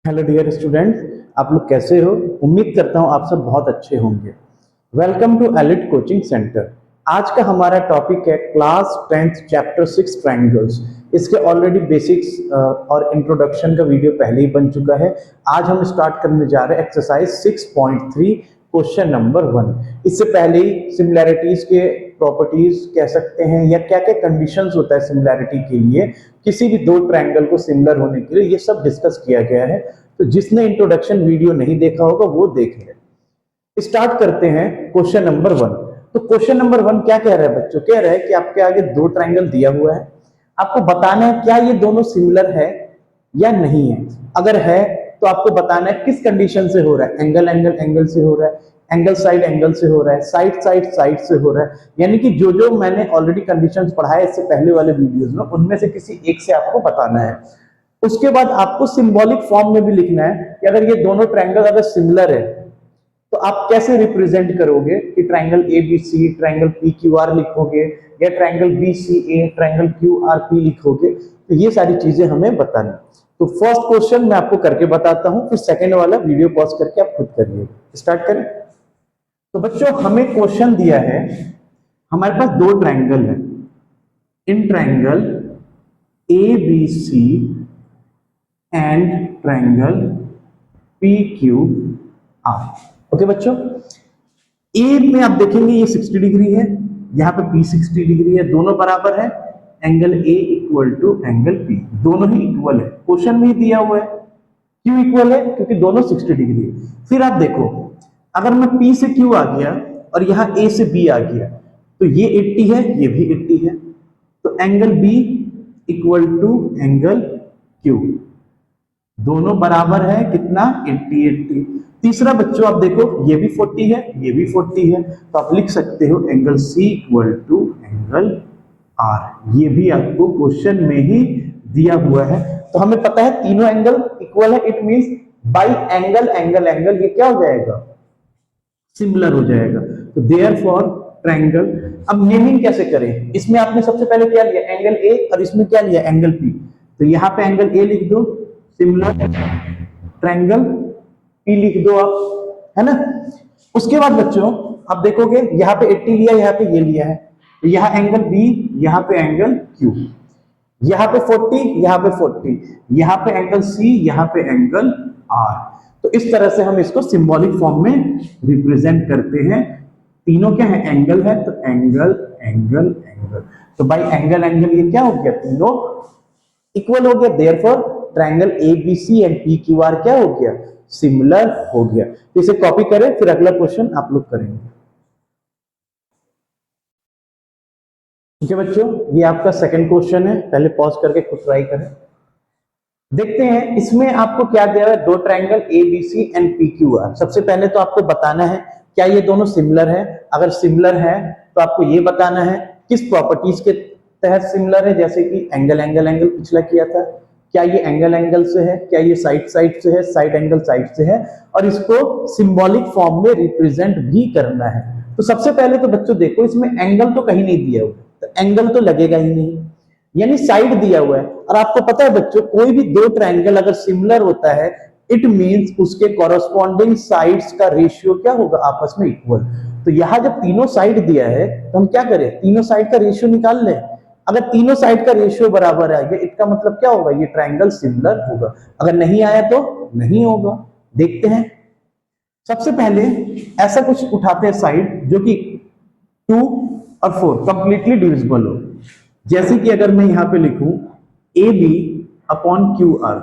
Hello dear students, आप लोग कैसे हो। उम्मीद करता हूँ आप सब बहुत अच्छे होंगे। Welcome to Elite coaching centre. आज का हमारा टॉपिक है क्लास 10th चैप्टर 6 ट्रायंगल्स। इसके ऑलरेडी बेसिक्स और इंट्रोडक्शन का वीडियो पहले ही बन चुका है। आज हम स्टार्ट करने जा रहे हैं एक्सरसाइज 6.3 क्वेश्चन नंबर 1। इससे पहले ही सिमिलैरिटीज के प्रॉपर्टीज कह सकते हैं या क्या क्या कंडीशंस होता है सिमिलैरिटी के लिए, किसी भी दो ट्रायंगल को सिमिलर होने के लिए, ये सब डिस्कस किया गया है। तो जिसने इंट्रोडक्शन वीडियो नहीं देखा होगा वो देख ले। स्टार्ट करते हैं क्वेश्चन नंबर 1। तो क्वेश्चन नंबर 1 क्या कह रहा है बच्चों? कह रहा है कि आपके आगे दो ट्रायंगल दिया हुआ है, आपको बताना है क्या ये दोनों सिमिलर है या नहीं है। अगर है तो आपको बताना है किस कंडीशन से हो रहा है। एंगल एंगल एंगल से हो रहा है, एंगल साइड से हो रहा है, साइड साइड साइड से हो रहा है। यानी कि जो जो मैंने ऑलरेडी कंडीशंस पढ़ाए इससे पहले वाले वीडियोस में, उनमें से किसी एक से आपको बताना है। उसके बाद आपको सिंबॉलिक फॉर्म में भी लिखना है कि अगर ये दोनों ट्रायंगल अगर सिमिलर है तो आप कैसे रिप्रेजेंट करोगे कि ट्रायंगल ABC ट्रायंगल PQR लिखोगे या ट्रायंगल BCA ट्रायंगल QRP लिखोगे। तो ये सारी चीजें हमें बतानी। तो फर्स्ट क्वेश्चन मैं आपको करके बताता हूं, फिर सेकंड वाला वीडियो पॉज करके आप खुद करिए। स्टार्ट करें। तो बच्चों हमें क्वेश्चन दिया है, हमारे पास दो ट्रायंगल है। In triangle ABC and triangle PQR। Okay बच्चों, ए में आप देखेंगे ये 60 डिग्री है, यहाँ पे P 60 डिग्री है, दोनों बराबर है। Angle A equal to angle P, दोनों ही इक्वल है। क्वेश्चन में ही दिया हुआ है। क्यों इक्वल है? क्योंकि दोनों 60 डिग्री है। फिर आप देखो, अगर मैं P से Q आ गया और यहाँ A से B आ गया तो ये 80 है, ये भी 80 है। तो angle B equal to angle Q, दोनों बराबर है कितना? 80 80। तीसरा बच्चों आप देखो, ये भी 40 है, ये भी 40 है, तो आप लिख सकते हो angle C equal to angle R। ये भी आपको क्वेश्चन में ही दिया हुआ है। तो हमें पता है तीनों एंगल इक्वल है, it means by angle angle angle ये क्या हो जाएगा? सिमिलर हो जाएगा। तो देयरफॉर ट्रायंगल। अब नेमिंग कैसे करें? इसमें आपने सबसे पहले क्या लिया? एंगल A, और इसमें क्या लिया? Angle P। तो यहाँ पे एंगल A लिख दो, सिमिलर ट्रायंगल P लिख दो आप, है ना। उसके बाद बच्चों आप देखोगे यहाँ पे 80 लिया, यहाँ पे ये लिया है, तो यहाँ एंगल B, यहाँ पे एंगल Q, यहाँ पे 40, यहाँ पे 40, यहाँ पे एंगल C, यहाँ पे एंगल R। तो इस तरह से हम इसको सिंबॉलिक फॉर्म में रिप्रेजेंट करते हैं। तीनों क्या है? एंगल है, तो एंगल एंगल एंगल। तो बाय एंगल एंगल ये क्या हो गया? तीनों इक्वल हो गया। Therefore triangle ABC and PQR क्या हो गया? सिमिलर हो गया। तो इसे कॉपी करें, फिर अगला क्वेश्चन आप लोग करेंगे। ठीक है बच्चों, ये आपका सेकंड क्वेश्चन है, पहले पॉज करके खुद ट्राई करें। देखते हैं इसमें आपको क्या दिया है। दो ट्रायंगल ABC एंड PQR। सबसे पहले तो आपको बताना है क्या ये दोनों सिमिलर है। अगर सिमिलर है तो आपको ये बताना है किस प्रॉपर्टीज के तहत सिमिलर है। जैसे कि एंगल एंगल एंगल पिछला किया था, क्या ये एंगल एंगल से है, क्या ये साइड साइड से है, साइड एंगल साइड से है, और इसको सिंबॉलिक फॉर्म में रिप्रेजेंट भी करना है। तो सबसे पहले तो बच्चों देखो, इसमें एंगल तो कहीं नहीं दिया हुआ, तो एंगल तो लगेगा ही नहीं, यानी साइड दिया हुआ है। और आपको पता है बच्चों, कोई भी दो ट्रायंगल अगर सिमिलर होता है, इट मींस उसके कॉरस्पॉन्डिंग साइड्स का रेशियो क्या होगा? आपस में इक्वल। तो यहां जब तीनों साइड दिया है तो हम क्या करें? तीनों साइड का रेशियो निकाल लें। अगर तीनों साइड का रेशियो बराबर आ गया, इसका मतलब क्या होगा? ये ट्रायंगल सिमिलर होगा। अगर नहीं आया तो नहीं होगा। देखते हैं। सबसे पहले ऐसा कुछ उठाते हैं साइड जो कि 2 और 4 कंप्लीटली डिविजिबल हो। जैसे कि अगर मैं यहां पे लिखूं AB अपॉन QR,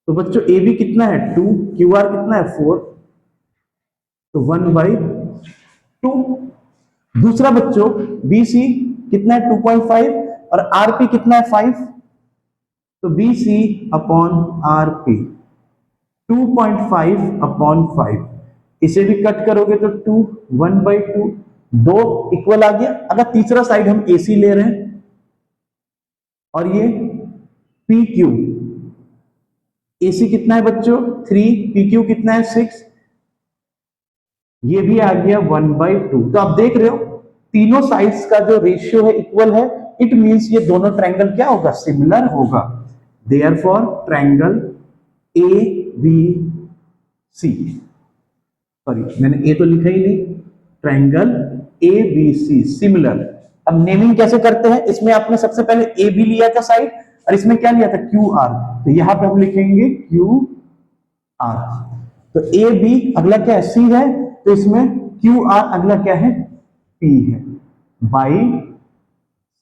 तो बच्चों AB कितना है? 2, QR कितना है? 4, तो 1/2। दूसरा बच्चों BC कितना है? 2.5, और RP कितना है? 5, तो BC अपॉन RP 2.5 अपॉन 5। इसे भी कट करोगे तो 2, 1/2, दो इक्वल आ गया। अगर तीसरा साइड हम AC ले रहे हैं और ये PQ, AC कितना है बच्चों? 3, PQ कितना है? 6, ये भी आ गया 1/2। तो आप देख रहे हो तीनों साइड्स का जो रेशियो है इक्वल है, इट मींस ये दोनों ट्रायंगल क्या होगा? सिमिलर होगा। Therefore triangle A B C, sorry मैंने ए तो लिखा ही नहीं, triangle A B C similar. अब नेमिंग कैसे करते हैं, इसमें आपने सबसे पहले ए बी लिया था साइड, और इसमें क्या लिया था क्यू आर, तो यहां पे हम लिखेंगे क्यू आर। तो ए बी अगला क्या है सी है, तो इसमें क्यू आर अगला क्या है पी है। By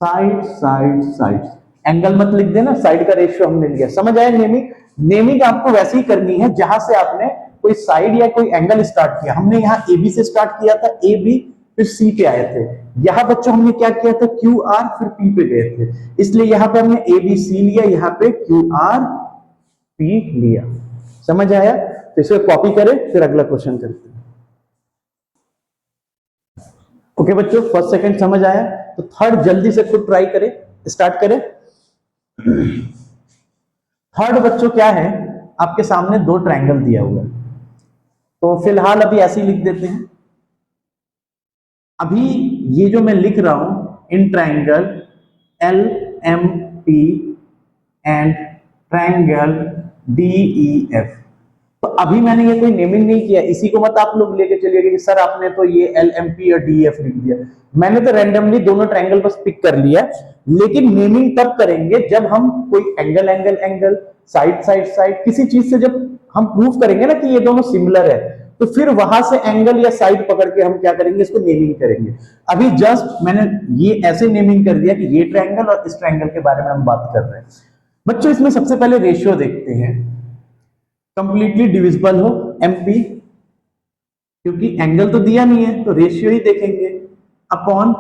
side side side, angle मत लिख देना, साइड का रेशियो हमने लिया। समझ आया नेमिंग? नेमिंग आपको वैसे ही करनी है जहां से आपने कोई साइड या कोई एंगल स्टार्ट किया। हमने यहाँ ए बी से स्टार्ट किया था, ए बी फिर सी पे आए थे। यहां बच्चों हमने क्या किया था क्यू आर फिर पी पे गए थे, इसलिए यहां पे हमने ए बी सी लिया, यहां पे क्यू आर पी लिया। समझ आया? तो इसे कॉपी करें फिर अगला क्वेश्चन करते हैं। ओके बच्चों, फर्स्ट सेकंड समझ आया? तो थर्ड जल्दी से खुद ट्राई करें, स्टार्ट करें। थर्ड बच्चों क्या है, आपके सामने दो ट्रायंगल दिया हुआ है, तो फिलहाल अभी ऐसे ही लिख देते हैं। अभी ये जो मैं लिख रहा हूं in triangle L M P and triangle D E F, तो अभी मैंने ये कोई नेमिंग नहीं किया, इसी को मत आप लोग लेके चलिए कि सर आपने तो ये एल एम पी और डी एफ लिख दिया। मैंने तो रैंडमली दोनों ट्रायंगल बस पिक कर लिया, लेकिन नेमिंग तब करेंगे जब हम कोई angle angle angle side side side किसी चीज से जब हम प्रूव करेंगे ना कि ये दोनों सिमिलर है, तो फिर वहां से एंगल या साइड पकड़ के हम क्या करेंगे, इसको नेमिंग करेंगे। अभी जस्ट मैंने ये ऐसे नेमिंग कर दिया कि ये ट्रायंगल और इस ट्रायंगल के बारे में हम बात कर रहे हैं। बच्चों इसमें सबसे पहले रेशियो देखते हैं, कंप्लीटली डिविजिबल हो एमपी, क्योंकि एंगल तो दिया नहीं है तो रेशियो ही देखेंगे, अपॉन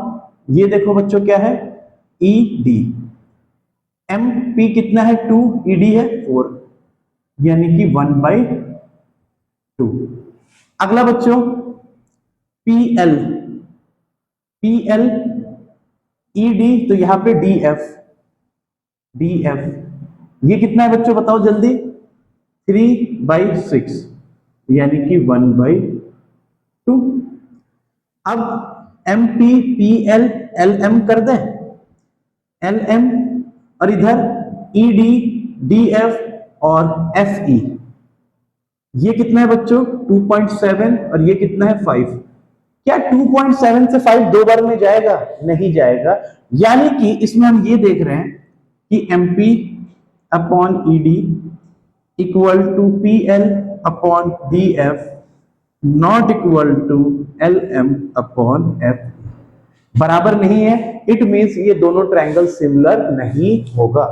ये देखो बच्चों क्या है ई डी, एम पी कितना है 2, ई डी है 4, यानी कि 1/2। अगला बच्चों P L, P L E D, तो यहां पे डी एफ, डी एफ ये कितना है बच्चों बताओ जल्दी, 3/6 यानी कि 1/2। अब M P P L L M कर दें, एल एम, और इधर ई डी डी एफ और एफ ई, ये कितना है बच्चों 2.7 और ये कितना है 5। क्या 2.7 से 5 दो बार में जाएगा? नहीं जाएगा, यानी कि इसमें हम ये देख रहे हैं कि M P upon E D equal to P L upon D F not equal to L M upon F, बराबर नहीं है। इट मीन्स ये दोनों ट्रायंगल सिमिलर नहीं होगा।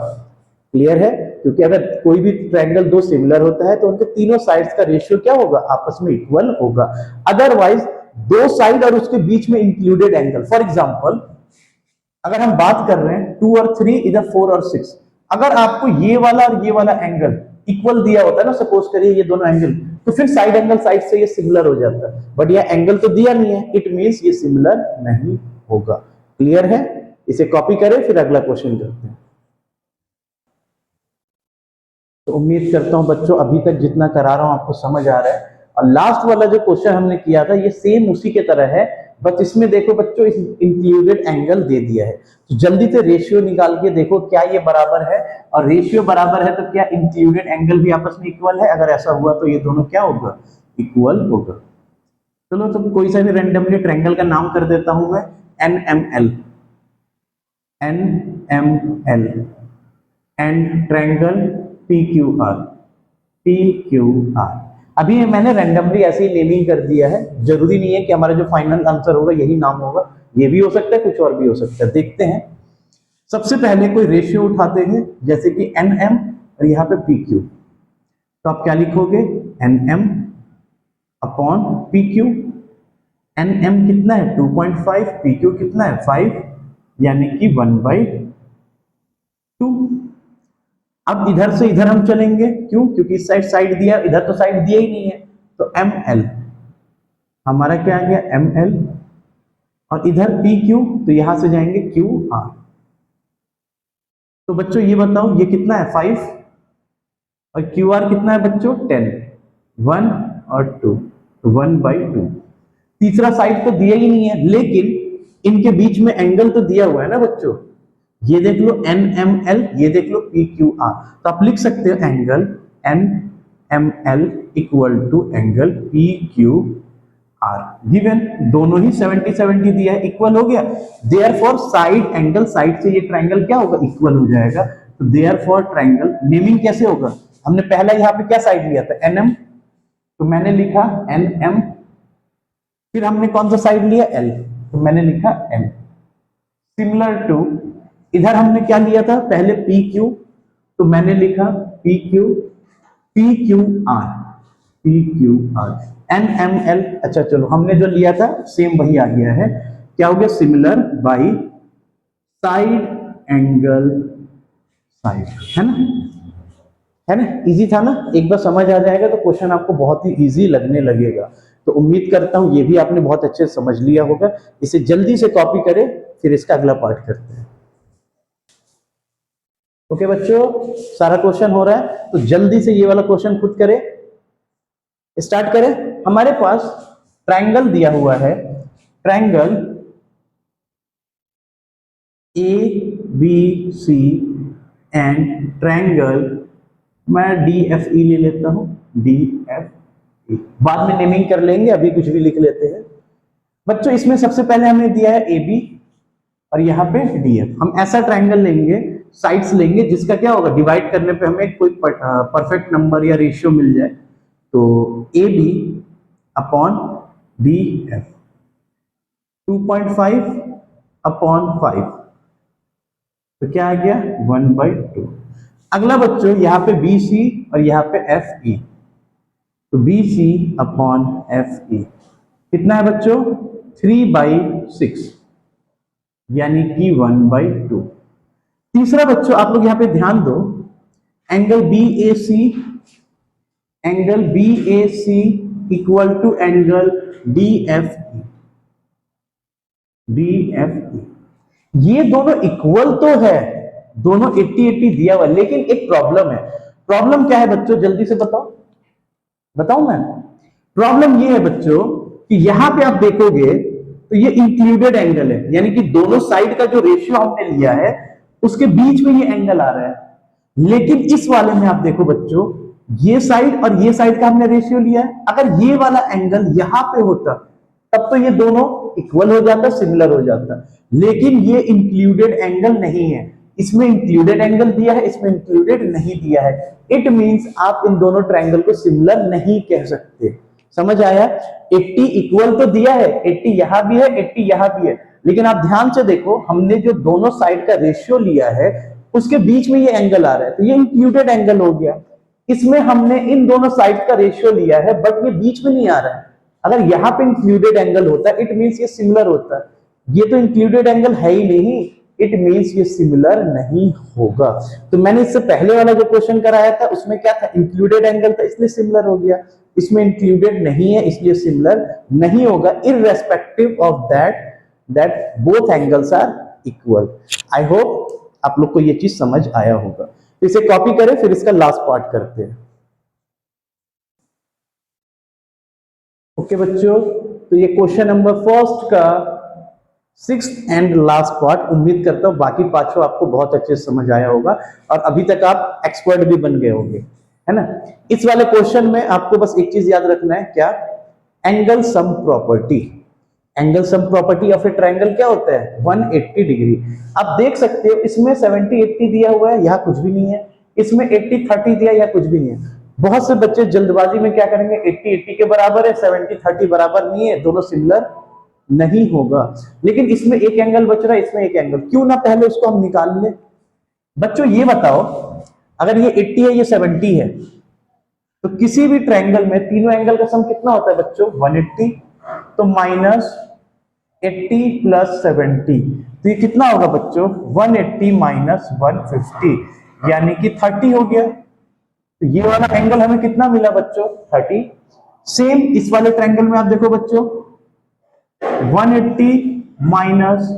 क्लियर है? क्योंकि अगर कोई भी ट्रायंगल दो सिमिलर होता है तो उनके तीनों साइड्स का रेशियो क्या होगा, आपस में इक्वल होगा। अदरवाइज दो साइड और उसके बीच में इंक्लूडेड एंगल, फॉर एग्जांपल अगर हम बात कर रहे हैं 2 और 3, इधर 4 और 6, अगर आपको ये वाला और ये वाला एंगल इक्वल दिया होता है ना, सपोज करिए ये दोनों एंगल, तो फिर साइड एंगल साइड से ये सिमिलर हो जाता है, बट ये एंगल तो दिया नहीं है, इट मींस ये सिमिलर नहीं होगा। क्लियर है? इसे कॉपी करें फिर अगला क्वेश्चन करते हैं। तो उम्मीद करता हूं बच्चों अभी तक जितना करा रहा हूं आपको समझ आ रहा है, और लास्ट वाला जो क्वेश्चन हमने किया था ये सेम उसी के तरह है, बस इसमें देखो बच्चों इस इंक्लूडेड एंगल दे दिया है, तो जल्दी से रेशियो निकाल के देखो क्या ये बराबर है, और रेशियो बराबर है तो क्या इंक्लूडेड एंगल भी आपस में इक्वल है? अगर ऐसा हुआ तो ये दोनों क्या होगा, इक्वल होगा। चलो तो कोई सा भी रैंडमली ट्रायंगल का नाम कर देता हूं मैं, NML, NML and triangle PQR, PQR। अभी मैंने रैंडमली ऐसे ही नेमिंग कर दिया है, जरूरी नहीं है कि हमारा जो फाइनल आंसर होगा यही नाम होगा, ये भी हो सकता है कुछ और भी हो सकता है। देखते हैं, सबसे पहले कोई रेशियो उठाते हैं जैसे कि NM और यहाँ पे PQ, तो आप क्या लिखोगे NM अपॉन PQ। NM कितना है 2.5, PQ कितना है 5, यानी कि 1/2। अब इधर से इधर हम चलेंगे, क्यों? क्योंकि इस साइड साइड दिया, इधर तो साइड दिया ही नहीं है, तो ML हमारा क्या आ गया ML, और इधर PQ, तो यहां से जाएंगे QR। तो बच्चों ये बताओ ये कितना है 5, और QR कितना है बच्चों 10, 1 और 2, 1/2। तीसरा साइड तो दिया ही नहीं है, लेकिन इनके बीच में एंगल तो दिया हुआ है ना बच्चों, ये देख लो NML, ये देख लो PQR, तो आप लिख सकते हो angle M L equal to angle P Q R. Given दोनों ही 70-70 दिया है, इक्वल हो गया। देयरफॉर साइड एंगल, साइड से ये ट्रायंगल क्या होगा, इक्वल हो जाएगा। तो देयरफॉर ट्रायंगल नेमिंग कैसे होगा, हमने पहला यहाँ पे क्या साइड लिया था, एन एम, तो मैंने लिखा एन एम। फिर हमने कौन सा साइड लिया, एल, तो मैंने लिखा एल। सिमिलर टू इधर हमने क्या लिया था पहले, पी क्यू, तो मैंने लिखा P Q, P Q R, P Q R, N M L. अच्छा चलो, हमने जो लिया था सेम वही आ गया है। क्या हो गया, similar by side angle side, है ना, है ना, इजी था ना। एक बार समझ आ जाएगा तो क्वेश्चन आपको बहुत ही इजी लगने लगेगा। तो उम्मीद करता हूं ये भी आपने बहुत अच्छे से समझ लिया होगा। इसे जल्दी से कॉपी करें, फिर इसका अगला पार्ट करते हैं। ओके बच्चों, सारा क्वेश्चन हो रहा है, तो जल्दी से ये वाला क्वेश्चन खुद करें, स्टार्ट करें। हमारे पास ट्रायंगल दिया हुआ है, triangle A B C and triangle, मैं डी एफ ई ले लेता हूं, डी एफ ई, बाद में नेमिंग कर लेंगे, अभी कुछ भी लिख लेते हैं। बच्चों इसमें सबसे पहले हमें दिया है ए बी और यहाँ पे डी एफ। हम ऐसा ट्रायंगल लेंगे, साइड्स लेंगे जिसका क्या होगा, डिवाइड करने पे हमें कोई परफेक्ट नंबर या रेशियो मिल जाए। तो A B upon D F 2.5 upon 5, तो क्या आ गया 1/2। अगला बच्चों यहाँ पे बी सी और यहाँ पे एफ ई, तो B C upon F E कितना है बच्चों 3/6, यानी कि 1/2। तीसरा बच्चों आप लोग यहाँ पे ध्यान दो, angle B A C, angle B A C equal to angle D F E, D F E, ये दोनों इक्वल तो है, दोनों 80-80 दिया हुआ, लेकिन एक प्रॉब्लम है। प्रॉब्लम क्या है बच्चों, जल्दी से बताओ, बताऊं मैं। प्रॉब्लम ये है बच्चों कि यहां पे आप देखोगे तो ये इंक्लूडेड एंगल है, यानी कि दोनों साइड का जो रेशियो हमने लिया है उसके बीच में ये एंगल आ रहा है। लेकिन इस वाले में आप देखो बच्चों, ये साइड और ये साइड का हमने रेशियो लिया है। अगर ये वाला एंगल यहां पे होता तब तो ये दोनों इक्वल हो जाता, सिमिलर हो जाता, लेकिन ये इंक्लूडेड एंगल नहीं है। इसमें इंक्लूडेड एंगल दिया है, इसमें इंक्लूडेड नहीं दिया है। इट मींस आप इन दोनों ट्रायंगल को सिमिलर नहीं कह सकते। समझ आया, 80 इक्वल तो दिया है, 80 यहां भी है, 80 यहां भी है, लेकिन आप ध्यान से देखो, हमने जो दोनों साइड का रेशियो लिया है उसके बीच में ये एंगल आ रहा है, तो ये इंक्लूडेड एंगल हो गया। इसमें हमने इन दोनों साइड का रेशियो लिया है बट ये बीच में नहीं आ रहा है। अगर यहाँ पे इंक्लूडेड एंगल होता इट मींस ये सिमिलर होता, ये तो इंक्लूडेड एंगल है ही नहीं, इट मींस ये सिमिलर नहीं होगा। तो मैंने इससे पहले वाला जो क्वेश्चन कराया था उसमें क्या था, इंक्लूडेड एंगल था इसलिए सिमिलर हो गया, इसमें इंक्लूडेड नहीं है इसलिए सिमिलर नहीं होगा, irrespective of that both angles are equal. I hope आप लोग को ये चीज समझ आया होगा। तो इसे कॉपी करें, फिर इसका लास्ट पार्ट करते हैं। ओके बच्चों, तो ये क्वेश्चन नंबर फर्स्ट का 6th एंड लास्ट पार्ट। उम्मीद करता हूं बाकी पांचों आपको बहुत अच्छे से समझ आया होगा और अभी तक आप एक्सपर्ट भी बन गए होंगे, है ना। इस वाले क्वेश्चन में आपको बस एक चीज याद रखना है, क्या, angle sum property. Angle sum property of A triangle क्या होता है, 180 डिग्री। आप देख सकते हो इसमें 70-80 दिया हुआ है, यहाँ कुछ भी नहीं है, इसमें 80-30 दिया, यहाँ कुछ भी नहीं है। बहुत से बच्चे जल्दबाजी में क्या करेंगे, 80-80 के बराबर है, 70-30 बराबर नहीं है, दोनों सिमिलर नहीं होगा। लेकिन इसमें एक एंगल बच रहा है, इसमें एक एंगल, क्यों ना पहले उसको हम निकाल लें। बच्चों ये बताओ, अगर ये 80 है, ये 70 है, तो किसी भी ट्रायंगल में तीनों एंगल का सम कितना होता है बच्चों, 180। तो माइनस 80 प्लस 70, तो ये कितना होगा बच्चों, 180 माइनस 150, यानी कि 30 हो गया। तो ये वाला एंगल हमें कितना मिला बच्चों, 30। सेम इस वाले ट्रायंगल में आप देखो बच्चों, 180 माइनस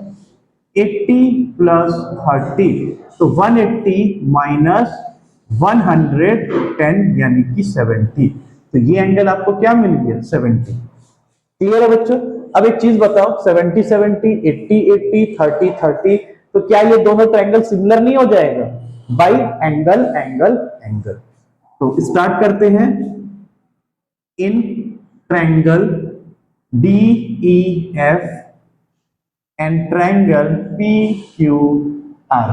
80 प्लस 30, तो 180 माइनस 110 यानी कि 70। तो ये एंगल आपको क्या मिल गया, 70। क्लियर है बच्चों। अब एक चीज बताओ, 70-70, 80-80, 30-30, तो क्या ये दोनों ट्रायंगल सिमिलर नहीं हो जाएगा, बाई एंगल एंगल एंगल। तो स्टार्ट करते हैं। In triangle D E F and triangle P Q R,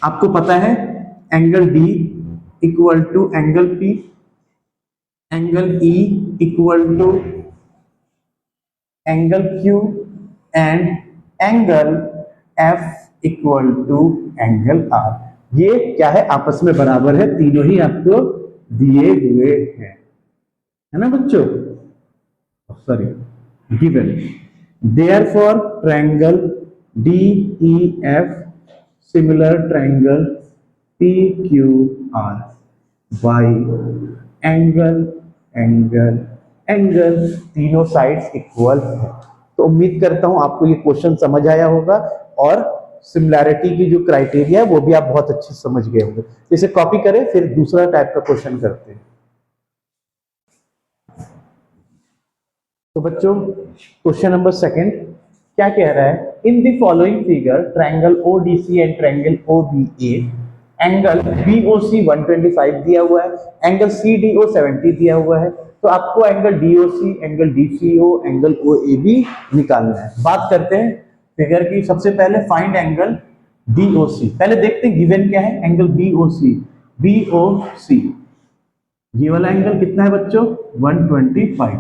आपको पता है angle D equal to angle P, angle E equal to angle Q and angle F equal to angle R. ये क्या है, आपस में बराबर है, तीनों ही आपको दिए हुए हैं, है ना बच्चों, sorry given. Therefore triangle D E F similar triangle P Q R by angle angle angle, तीनों साइड्स इक्वल है। तो उम्मीद करता हूं आपको ये क्वेश्चन समझ आया होगा और सिमिलैरिटी की जो क्राइटेरिया है वो भी आप बहुत अच्छे समझ गए होंगे। इसे कॉपी करें, फिर दूसरा टाइप का क्वेश्चन करते हैं। तो बच्चों क्वेश्चन नंबर सेकंड क्या कह रहा है, in the following figure triangle ODC and triangle OBA angle BOC 125 दिया हुआ है, एंगल सीडीओ 70 दिया हुआ है, तो आपको angle DOC, angle DCO, angle OAB निकालना है। बात करते हैं फिगर की। सबसे पहले फाइंड एंगल डीओसी, पहले देखते हैं गिवन क्या है, एंगल बीओसी, बीओसी ये वाला एंगल कितना है बच्चों 125,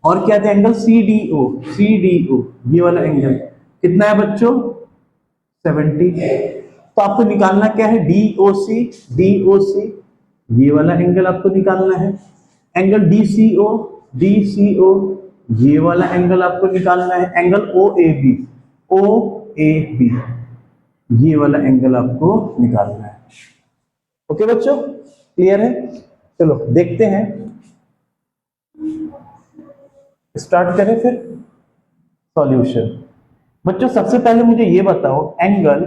और क्या था एंगल सीडीओ, सीडीओ ये वाला एंगल कितना है बच्चों 70। तो आपको निकालना क्या है डीओसी, डीओसी ये वाला एंगल आपको निकालना है, एंगल डीसीओ, डीसीओ ये वाला एंगल आपको निकालना है, एंगल ओएबी, ओएबी ये वाला एंगल आपको निकालना है। ओके बच्चों क्लियर है, चलो देखते हैं, स्टार्ट करें फिर सॉल्यूशन। बच्चों सबसे पहले मुझे ये बताओ angle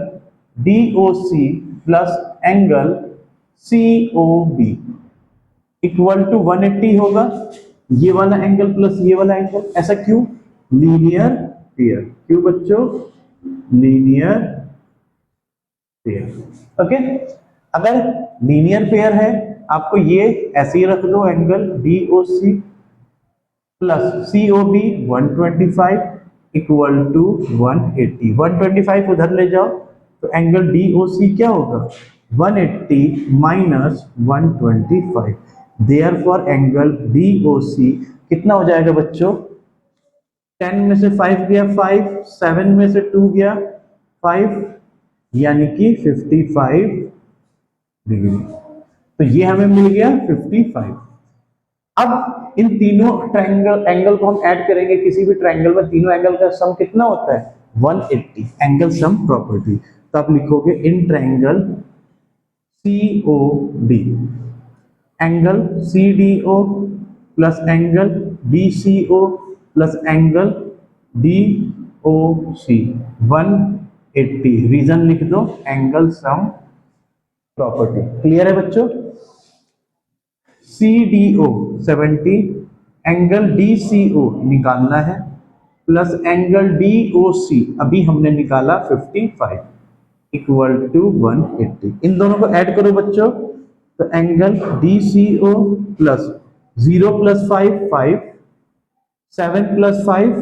DOC plus angle COB equal to 180 होगा, ये वाला एंगल प्लस ये वाला एंगल, ऐसा क्यों, लीनियर पेयर, क्यों बच्चों लीनियर पेयर। ओके अगर लीनियर पेयर है आपको ये ऐसे ही रख दो, angle DOC plus COB 125 equal to 180, 125 उधर ले जाओ तो एंगल DOC क्या होगा 180 माइनस 125, देयरफॉर एंगल DOC कितना हो जाएगा बच्चों, 10 में से 5 गया 5, 7 में से 2 गया 5, यानी कि 55 डिग्री। तो ये हमें मिल गया 55। अब इन तीनों ट्रायंगल एंगल को हम ऐड करेंगे, किसी भी ट्रायंगल में तीनों एंगल का सम कितना होता है 180, एंगल सम प्रॉपर्टी। तो आप लिखोगे in triangle COD angle CDO plus angle DCO plus angle DOC 180, reason लिख दो एंगल सम प्रॉपर्टी। क्लियर है बच्चों, CDO 70, एंगल DCO निकालना है प्लस एंगल DOC अभी हमने निकाला 55 इक्वल टू 180। इन दोनों को ऐड करो बच्चों, तो angle DCO plus 0 plus 5 5, 7 plus 5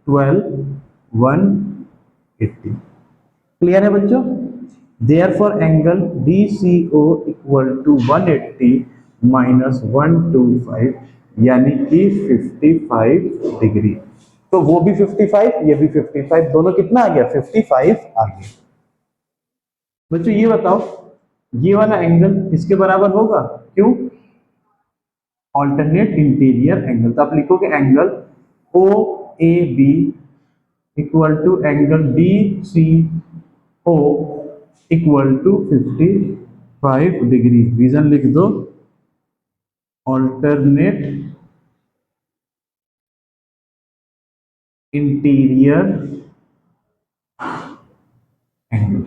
12, 180। Clear है बच्चों, therefore angle DCO equal to 180 minus 125 यानी कि 55 डिग्री। तो वो भी 55 ये भी 55, दोनों कितना आ गया 55 आ गया। बच्चों ये बताओ ये वाला एंगल इसके बराबर होगा, क्यों, ऑल्टरनेट इंटीरियर एंगल। तो आप लिखोगे angle OAB equal to angle DCO equal to 55 degree, reason लिख दो ऑल्टरनेट इंटीरियर एंगल।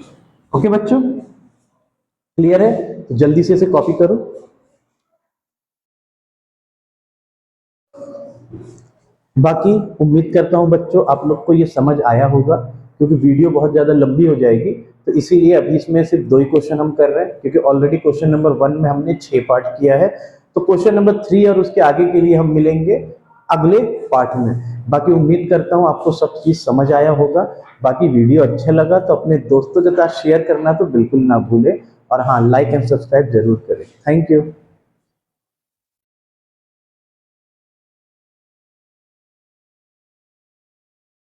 ओके बच्चों क्लियर है, तो जल्दी से इसे कॉपी करो। बाकी उम्मीद करता हूं बच्चों आप लोग को ये समझ आया होगा, क्योंकि वीडियो बहुत ज्यादा लंबी हो जाएगी, तो इसीलिए अभी इसमें सिर्फ 2 ही क्वेश्चन हम कर रहे हैं, क्योंकि ऑलरेडी क्वेश्चन नंबर 1 में हमने 6 पार्ट किया है। तो क्वेश्चन नंबर 3 और उसके आगे के लिए हम मिलेंगे अगले पार्ट में। बाकी उम्मीद करता हूं आपको सब चीज समझ आया होगा। बाकी वीडियो अच्छा लगा तो अपने दोस्तों के साथ शेयर करना तो बिल्कुल ना भूले, और हाँ, लाइक एंड सब्सक्राइब जरूर करें। Thank you.